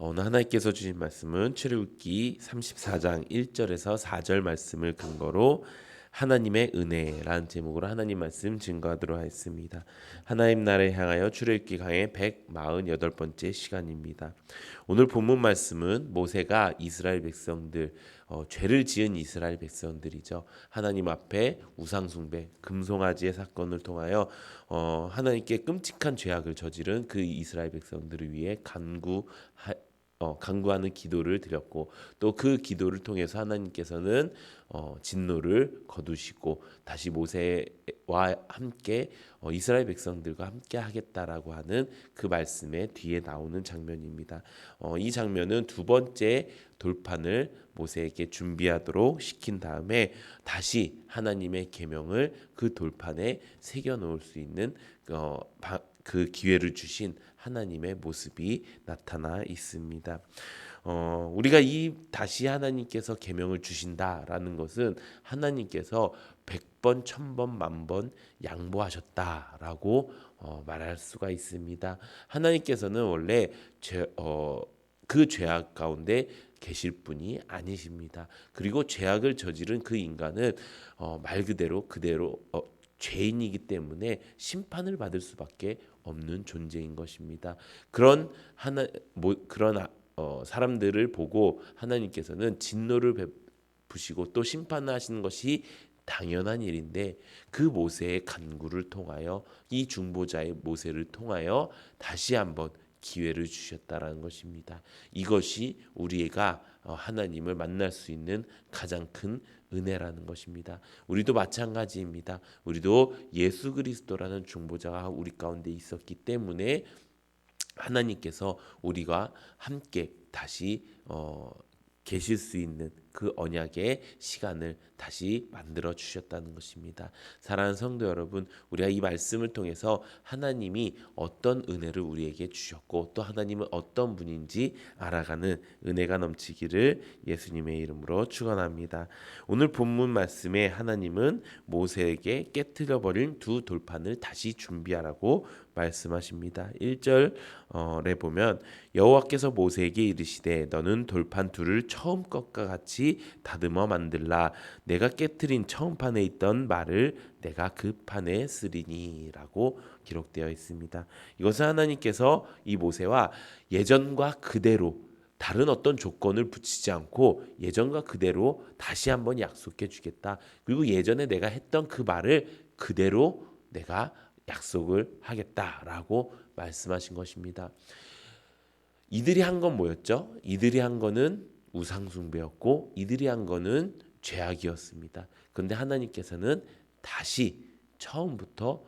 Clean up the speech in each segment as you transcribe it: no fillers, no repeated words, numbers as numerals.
오늘 하나님께서 주신 말씀은 출애굽기 34장 1절에서 4절 말씀을 근거로 하나님의 은혜라는 제목으로 하나님 말씀 증거하도록 하겠습니다. 하나님 나라를 향하여 출애굽기 강의 148번째 시간입니다. 오늘 본문 말씀은 모세가 이스라엘 백성들 죄를 지은 이스라엘 백성들이죠. 하나님 앞에 우상 숭배, 금송아지의 사건을 통하여 하나님께 끔찍한 죄악을 저지른 그 이스라엘 백성들을 위해 간구하는 기도를 드렸고 또 그 기도를 통해서 하나님께서는 진노를 거두시고 다시 모세와 함께 이스라엘 백성들과 함께 하겠다라고 하는 그 말씀의 뒤에 나오는 장면입니다. 이 장면은 두 번째 돌판을 모세에게 준비하도록 시킨 다음에 다시 하나님의 계명을 그 돌판에 새겨 놓을 수 있는 그 기회를 주신 하나님의 모습이 나타나 있습니다. 우리가 다시 하나님께서 계명을 주신다라는 것은 하나님께서 100번, 1000번, 10,000번 양보하셨다라고 말할 수가 있습니다. 하나님께서는 원래 그 죄악 가운데 계실 분이 아니십니다. 그리고 죄악을 저지른 그 인간은 말 그대로 죄인이기 때문에 심판을 받을 수밖에 없는 존재인 것입니다. 그런 사람들을 보고 하나님께서는 진노를 베푸시고 또 심판하시는 것이 당연한 일인데 그 모세의 간구를 통하여 이 중보자의 모세를 통하여 다시 한번 기회를 주셨다라는 것입니다. 이것이 우리가 하나님을 만날 수 있는 가장 큰 은혜라는 것입니다. 우리도 마찬가지입니다. 우리도 예수 그리스도라는 중보자가 우리 가운데 있었기 때문에 하나님께서 우리가 함께 다시 계실 수 있는 그 언약의 시간을 다시 만들어 주셨다는 것입니다. 사랑하는 성도 여러분, 우리가 이 말씀을 통해서 하나님이 어떤 은혜를 우리에게 주셨고 또 하나님은 어떤 분인지 알아가는 은혜가 넘치기를 예수님의 이름으로 축원합니다. 오늘 본문 말씀에 하나님은 모세에게 깨트려버린 두 돌판을 다시 준비하라고 말씀하십니다. 1절에 보면 여호와께서 모세에게 이르시되 너는 돌판 둘을 처음 것과 같이 다듬어 만들라. 내가 깨트린 처음 판에 있던 말을 내가 그 판에 쓰리니라고 기록되어 있습니다. 이것은 하나님께서 이 모세와 예전과 그대로 다른 어떤 조건을 붙이지 않고 예전과 그대로 다시 한번 약속해 주겠다. 그리고 예전에 내가 했던 그 말을 그대로 내가 약속을 하겠다라고 말씀하신 것입니다. 이들이 한 건 뭐였죠? 이들이 한 거는 우상숭배였고 이들이 한 거는 죄악이었습니다. 그런데 하나님께서는 다시 처음부터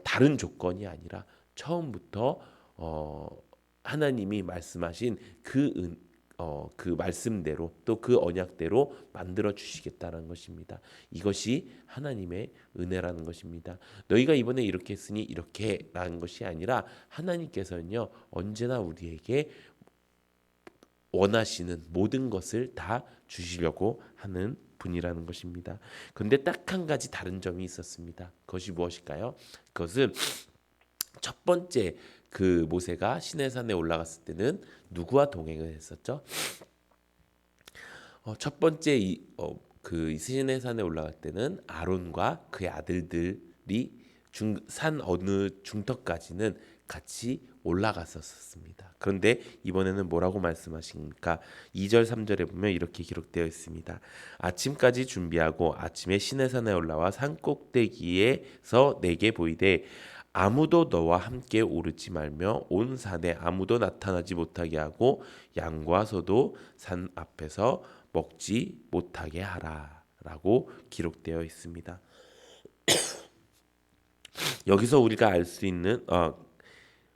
다른 조건이 아니라 처음부터 하나님이 말씀하신 그 말씀대로 또 그 언약대로 만들어 주시겠다는 것입니다. 이것이 하나님의 은혜라는 것입니다. 너희가 이번에 이렇게 했으니 이렇게라는 것이 아니라 하나님께서는요 언제나 우리에게 원하시는 모든 것을 다 주시려고 하는 분이라는 것입니다. 그런데 딱 한 가지 다른 점이 있었습니다. 그것이 무엇일까요? 그것은 첫 번째 그 모세가 시내산에 올라갔을 때는 누구와 동행을 했었죠? 첫 번째 그 시내산에 올라갈 때는 아론과 그의 아들들이 산 어느 중턱까지는 같이 올라갔었습니다. 그런데 이번에는 뭐라고 말씀하십니까? 2절 3절에 보면 이렇게 기록되어 있습니다. 아침까지 준비하고 아침에 시내산에 올라와 산 꼭대기에서 내게 보이되 아무도 너와 함께 오르지 말며 온 산에 아무도 나타나지 못하게 하고 양과 소도 산 앞에서 먹지 못하게 하라라고 기록되어 있습니다. 여기서 우리가 알 수 있는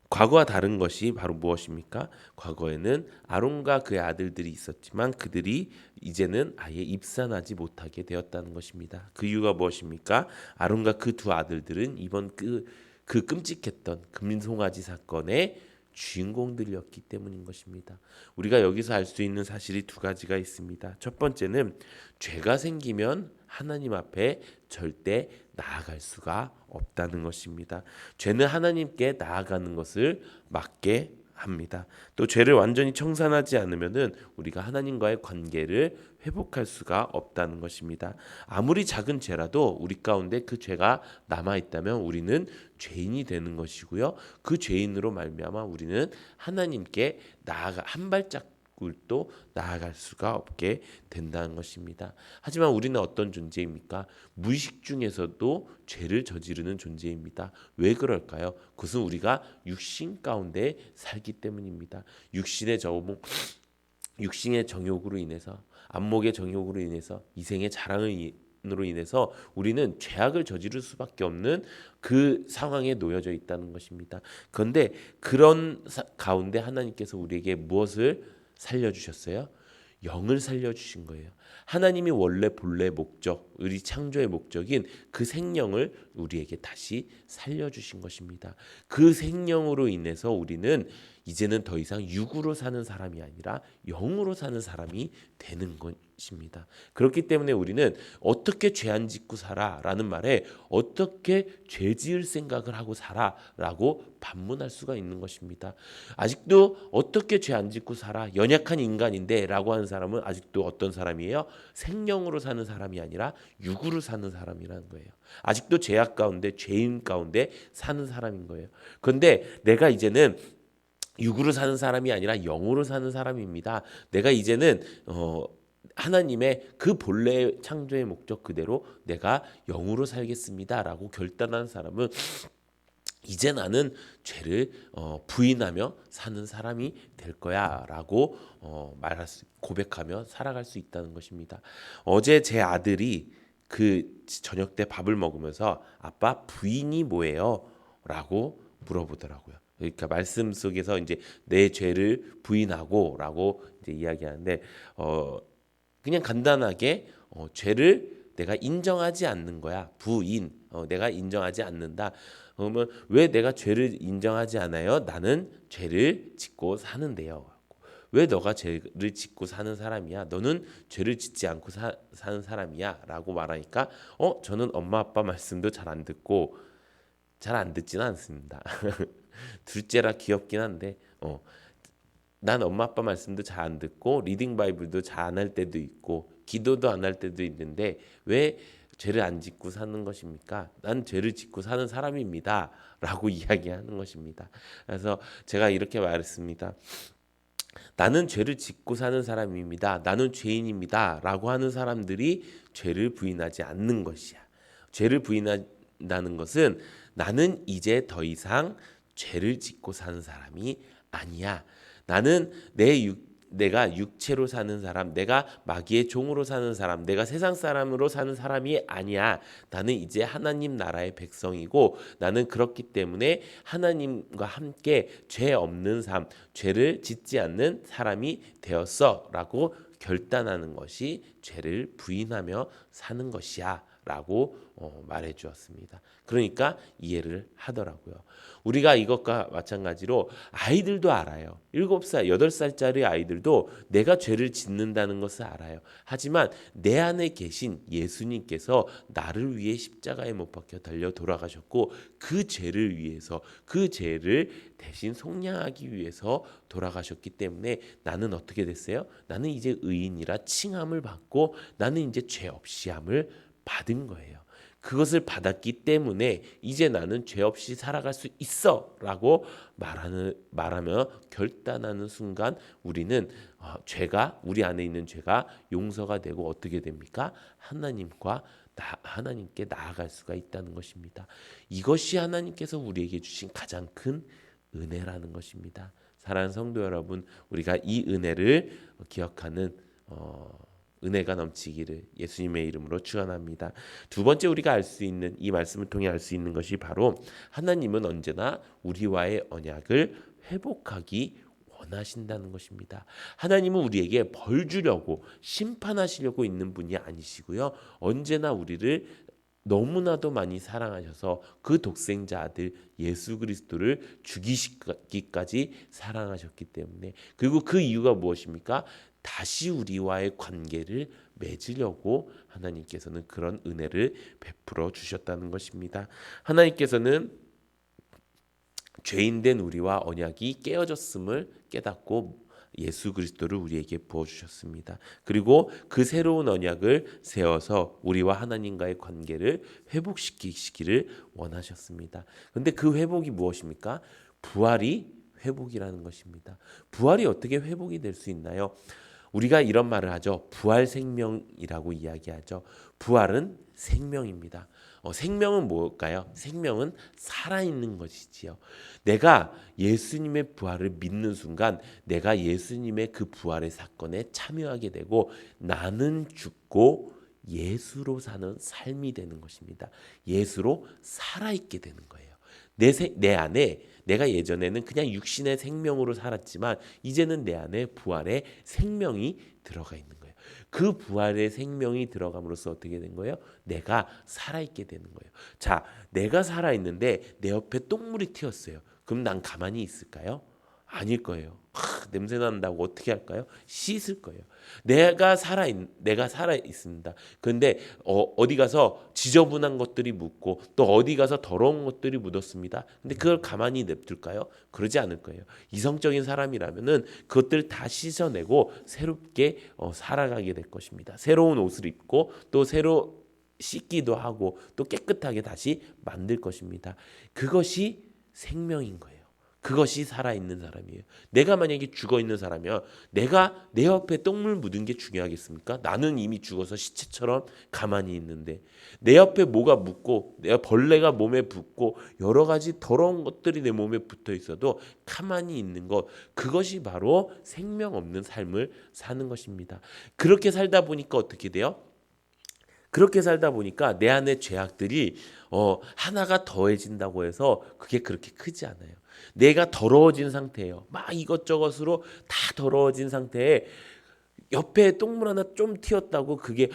과거와 다른 것이 바로 무엇입니까? 과거에는 아론과 그의 아들들이 있었지만 그들이 이제는 아예 입산하지 못하게 되었다는 것입니다. 그 이유가 무엇입니까? 아론과 그 두 아들들은 이번 그 끔찍했던 금송아지 사건의 주인공들이었기 때문인 것입니다. 우리가 여기서 알 수 있는 사실이 두 가지가 있습니다. 첫 번째는 죄가 생기면 하나님 앞에 절대 나아갈 수가 없다는 것입니다. 죄는 하나님께 나아가는 것을 막게 합니다. 또 죄를 완전히 청산하지 않으면은 우리가 하나님과의 관계를 회복할 수가 없다는 것입니다. 아무리 작은 죄라도 우리 가운데 그 죄가 남아 있다면 우리는 죄인이 되는 것이고요. 그 죄인으로 말미암아 우리는 하나님께 나아가 한 발자국도 나아갈 수가 없게 된다는 것입니다. 하지만 우리는 어떤 존재입니까? 무의식 중에서도 죄를 저지르는 존재입니다. 왜 그럴까요? 그것은 우리가 육신 가운데 살기 때문입니다. 육신의 정욕으로 인해서, 안목의 정욕으로 인해서, 이생의 자랑으로 인해서 우리는 죄악을 저지를 수밖에 없는 그 상황에 놓여져 있다는 것입니다. 그런데 그런 가운데 하나님께서 우리에게 무엇을 살려주셨어요? 영을 살려주신 거예요. 하나님이 원래 본래 목적, 우리 창조의 목적인 그 생명을 우리에게 다시 살려주신 것입니다. 그 생명으로 인해서 우리는 이제는 더 이상 육으로 사는 사람이 아니라 영으로 사는 사람이 되는 것입니다. 그렇기 때문에 우리는 어떻게 죄 안 짓고 살아라는 말에 어떻게 죄 지을 생각을 하고 살아라고 반문할 수가 있는 것입니다. 아직도 어떻게 죄 안 짓고 살아? 연약한 인간인데라고 하는 사람은 아직도 어떤 사람이에요? 생명으로 사는 사람이 아니라 육으로 사는 사람이라는 거예요. 아직도 죄악 가운데 죄인 가운데 사는 사람인 거예요. 그런데 내가 이제는 육으로 사는 사람이 아니라 영으로 사는 사람입니다. 내가 이제는 하나님의 그 본래 창조의 목적 그대로 내가 영으로 살겠습니다라고 결단한 사람은 이제 나는 죄를 부인하며 사는 사람이 될 거야라고 고백하며 살아갈 수 있다는 것입니다. 어제 제 아들이 그 저녁 때 밥을 먹으면서 아빠 부인이 뭐예요? 라고 물어보더라고요. 그러니까 말씀 속에서 이제 내 죄를 부인하고라고 이제 이야기하는데 그냥 간단하게 죄를 내가 인정하지 않는 거야. 부인. 내가 인정하지 않는다. 그러면 왜 내가 죄를 인정하지 않아요? 나는 죄를 짓고 사는데요. 왜 너가 죄를 짓고 사는 사람이야? 너는 죄를 짓지 않고 사는 사람이야? 라고 말하니까 저는 엄마 아빠 말씀도 잘 안 듣고 잘 안 듣지는 않습니다. 둘째라 귀엽긴 한데 난 엄마 아빠 말씀도 잘 안 듣고 리딩 바이블도 잘 안 할 때도 있고 기도도 안 할 때도 있는데 왜 죄를 안 짓고 사는 것입니까? 난 죄를 짓고 사는 사람입니다. 라고 이야기하는 것입니다. 그래서 제가 이렇게 말했습니다. 나는 죄를 짓고 사는 사람입니다. 나는 죄인입니다. 라고 하는 사람들이 죄를 부인하지 않는 것이야. 죄를 부인한다는 것은 나는 이제 더 이상 죄를 짓고 사는 사람이 아니야. 나는 내가 육체로 사는 사람, 내가 마귀의 종으로 사는 사람, 내가 세상 사람으로 사는 사람이 아니야. 나는 이제 하나님 나라의 백성이고 나는 그렇기 때문에 하나님과 함께 죄 없는 삶, 죄를 짓지 않는 사람이 되었어라고 결단하는 것이 죄를 부인하며 사는 것이야. 라고 말해 주었습니다. 그러니까 이해를 하더라고요. 우리가 이것과 마찬가지로 아이들도 알아요. 7살, 8살짜리 아이들도 내가 죄를 짓는다는 것을 알아요. 하지만 내 안에 계신 예수님께서 나를 위해 십자가에 못 박혀 달려 돌아가셨고 그 죄를 위해서 그 죄를 대신 속량하기 위해서 돌아가셨기 때문에 나는 어떻게 됐어요? 나는 이제 의인이라 칭함을 받고 나는 이제 죄 없이 함을 받은 거예요. 그것을 받았기 때문에 이제 나는 죄 없이 살아갈 수 있어라고 말하며 결단하는 순간 우리는 죄가 우리 안에 있는 죄가 용서가 되고 어떻게 됩니까? 하나님께 나아갈 수가 있다는 것입니다. 이것이 하나님께서 우리에게 주신 가장 큰 은혜라는 것입니다. 사랑하는 성도 여러분, 우리가 이 은혜를 기억하는 은혜가 넘치기를 예수님의 이름으로 축원합니다. 두 번째 우리가 알 수 있는 이 말씀을 통해 알 수 있는 것이 바로 하나님은 언제나 우리와의 언약을 회복하기 원하신다는 것입니다. 하나님은 우리에게 벌 주려고 심판하시려고 있는 분이 아니시고요. 언제나 우리를 너무나도 많이 사랑하셔서 그 독생자 아들 예수 그리스도를 죽이시기까지 사랑하셨기 때문에 그리고 그 이유가 무엇입니까? 다시 우리와의 관계를 맺으려고 하나님께서는 그런 은혜를 베풀어 주셨다는 것입니다. 하나님께서는 죄인된 우리와 언약이 깨어졌음을 깨닫고 예수 그리스도를 우리에게 부어주셨습니다. 그리고 그 새로운 언약을 세워서 우리와 하나님과의 관계를 회복시키시기를 원하셨습니다. 그런데 그 회복이 무엇입니까? 부활이 회복이라는 것입니다. 부활이 어떻게 회복이 될 수 있나요? 우리가 이런 말을 하죠. 부활 생명이라고 이야기하죠. 부활은 생명입니다. 생명은 뭘까요? 생명은 살아있는 것이지요. 내가 예수님의 부활을 믿는 순간 내가 예수님의 그 부활의 사건에 참여하게 되고 나는 죽고 예수로 사는 삶이 되는 것입니다. 예수로 살아있게 되는 거예요. 내 안에 내가 예전에는 그냥 육신의 생명으로 살았지만 이제는 내 안에 부활의 생명이 들어가 있는 거예요. 그 부활의 생명이 들어감으로써 어떻게 된 거예요? 내가 살아있게 되는 거예요. 자, 내가 살아있는데 내 옆에 똥물이 튀었어요. 그럼 난 가만히 있을까요? 아닐 거예요. 냄새 난다고 어떻게 할까요? 씻을 거예요. 내가 살아 있습니다. 그런데 어디 가서 지저분한 것들이 묻고 또 어디 가서 더러운 것들이 묻었습니다. 근데 그걸 가만히 냅둘까요? 그러지 않을 거예요. 이성적인 사람이라면은 그것들 다 씻어내고 새롭게 살아가게 될 것입니다. 새로운 옷을 입고 또 새로 씻기도 하고 또 깨끗하게 다시 만들 것입니다. 그것이 생명인 거예요. 그것이 살아있는 사람이에요. 내가 만약에 죽어있는 사람이면 내가 내 옆에 똥물 묻은 게 중요하겠습니까? 나는 이미 죽어서 시체처럼 가만히 있는데 내 옆에 뭐가 묻고 내 벌레가 몸에 붙고 여러 가지 더러운 것들이 내 몸에 붙어 있어도 가만히 있는 것, 그것이 바로 생명 없는 삶을 사는 것입니다. 그렇게 살다 보니까 어떻게 돼요? 그렇게 살다 보니까 내 안에 죄악들이 하나가 더해진다고 해서 그게 그렇게 크지 않아요. 내가 더러워진 상태예요. 막 이것저것으로 다 더러워진 상태에 옆에 똥물 하나 좀 튀었다고 그게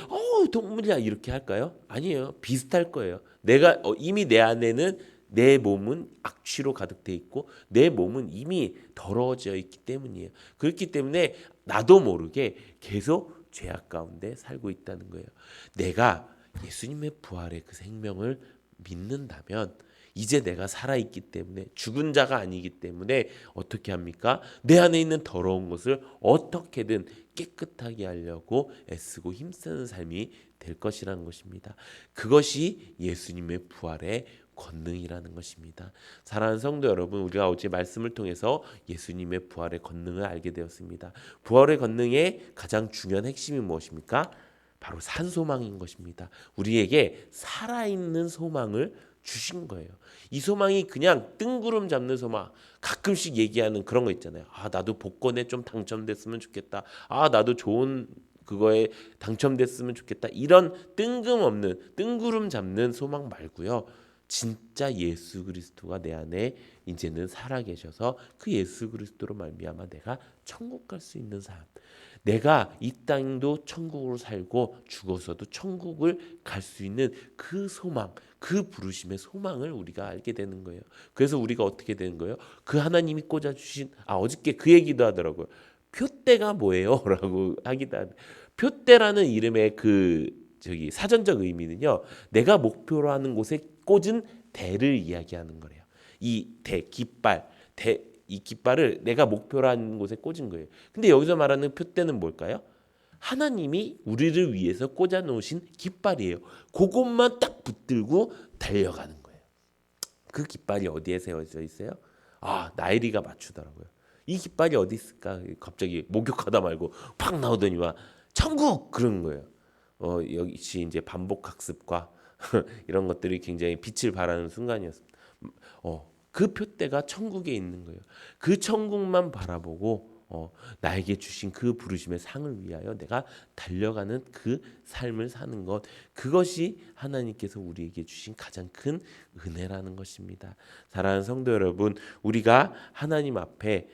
똥물이야 이렇게 할까요? 아니에요. 비슷할 거예요. 내가 이미 내 안에는 내 몸은 악취로 가득돼 있고 내 몸은 이미 더러워져 있기 때문이에요. 그렇기 때문에 나도 모르게 계속 죄악 가운데 살고 있다는 거예요. 내가 예수님의 부활의 그 생명을 믿는다면 이제 내가 살아있기 때문에 죽은 자가 아니기 때문에 어떻게 합니까? 내 안에 있는 더러운 것을 어떻게든 깨끗하게 하려고 애쓰고 힘쓰는 삶이 될 것이라는 것입니다. 그것이 예수님의 부활의 권능이라는 것입니다. 사랑하는 성도 여러분, 우리가 어제 말씀을 통해서 예수님의 부활의 권능을 알게 되었습니다. 부활의 권능의 가장 중요한 핵심이 무엇입니까? 바로 산소망인 것입니다. 우리에게 살아있는 소망을 주신 거예요. 이 소망이 그냥 뜬구름 잡는 소망, 가끔씩 얘기하는 그런 거 있잖아요. 나도 복권에 좀 당첨됐으면 좋겠다. 나도 좋은 그거에 당첨됐으면 좋겠다. 이런 뜬금없는 뜬구름 잡는 소망 말고요. 진짜 예수 그리스도가 내 안에 이제는 살아계셔서 그 예수 그리스도로 말미암아 내가 천국 갈 수 있는 삶. 내가 이 땅도 천국으로 살고 죽어서도 천국을 갈 수 있는 그 소망, 그 부르심의 소망을 우리가 알게 되는 거예요. 그래서 우리가 어떻게 되는 거예요? 그 하나님이 꽂아주신 어저께 그 얘기도 하더라고요. 표대가 뭐예요? 라고 하기도 하는데 표대라는 이름의 그 사전적 의미는요. 내가 목표로 하는 곳에 꽂은 대를 이야기하는 거래요. 이 대, 깃발, 이 깃발을 내가 목표로 하는 곳에 꽂은 거예요. 근데 여기서 말하는 표대는 뭘까요? 하나님이 우리를 위해서 꽂아 놓으신 깃발이에요. 그것만 딱 붙들고 달려가는 거예요. 그 깃발이 어디에 세워져 있어요? 나일이가 맞추더라고요. 이 깃발이 어디 있을까? 갑자기 목욕하다 말고 팍 나오더니만 천국 그런 거예요. 역시 이제 반복 학습과 이런 것들이 굉장히 빛을 발하는 순간이었습니다. 그 표대가 천국에 있는 거예요. 그 천국만 바라보고 나에게 주신 그 부르심의 상을 위하여 내가 달려가는 그 삶을 사는 것, 그것이 하나님께서 우리에게 주신 가장 큰 은혜라는 것입니다. 사랑하는 성도 여러분, 우리가 하나님 앞에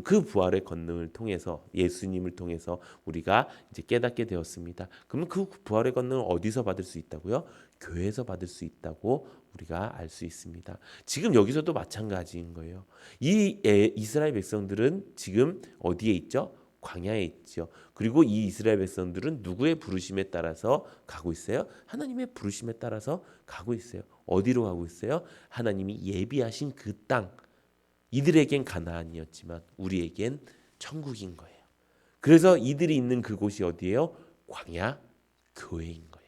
그 부활의 권능을 통해서 예수님을 통해서 우리가 이제 깨닫게 되었습니다. 그러면 그 부활의 권능을 어디서 받을 수 있다고요? 교회에서 받을 수 있다고 우리가 알 수 있습니다. 지금 여기서도 마찬가지인 거예요. 이 이스라엘 백성들은 지금 어디에 있죠? 광야에 있죠. 그리고 이 이스라엘 백성들은 누구의 부르심에 따라서 가고 있어요? 하나님의 부르심에 따라서 가고 있어요. 어디로 가고 있어요? 하나님이 예비하신 그 땅, 이들에겐 가나안이었지만 우리에겐 천국인 거예요. 그래서 이들이 있는 그곳이 어디예요? 광야 교회인 거예요.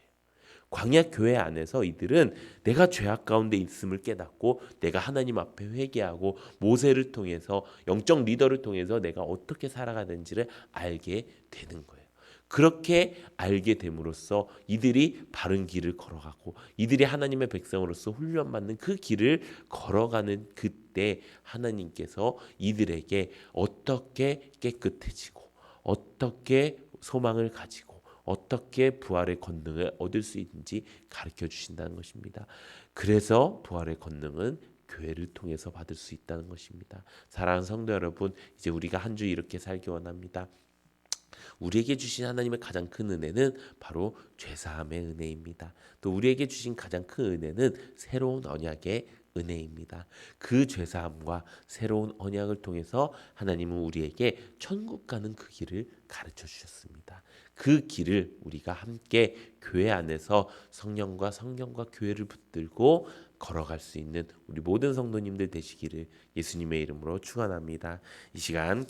광야 교회 안에서 이들은 내가 죄악 가운데 있음을 깨닫고 내가 하나님 앞에 회개하고 모세를 통해서 영적 리더를 통해서 내가 어떻게 살아가는지를 알게 되는 거예요. 그렇게 알게 됨으로써 이들이 바른 길을 걸어가고 이들이 하나님의 백성으로서 훈련받는 그 길을 걸어가는 그때 하나님께서 이들에게 어떻게 깨끗해지고 어떻게 소망을 가지고 어떻게 부활의 권능을 얻을 수 있는지 가르쳐 주신다는 것입니다. 그래서 부활의 권능은 교회를 통해서 받을 수 있다는 것입니다. 사랑하는 성도 여러분, 이제 우리가 한 주 이렇게 살기 원합니다. 우리에게 주신 하나님의 가장 큰 은혜는 바로 죄사함의 은혜입니다. 또 우리에게 주신 가장 큰 은혜는 새로운 언약의 은혜입니다. 그 죄사함과 새로운 언약을 통해서 하나님은 우리에게 천국 가는 그 길을 가르쳐 주셨습니다. 그 길을 우리가 함께 교회 안에서 성령과 성경과 교회를 붙들고 걸어갈 수 있는 우리 모든 성도님들 되시기를 예수님의 이름으로 축원합니다. 이 시간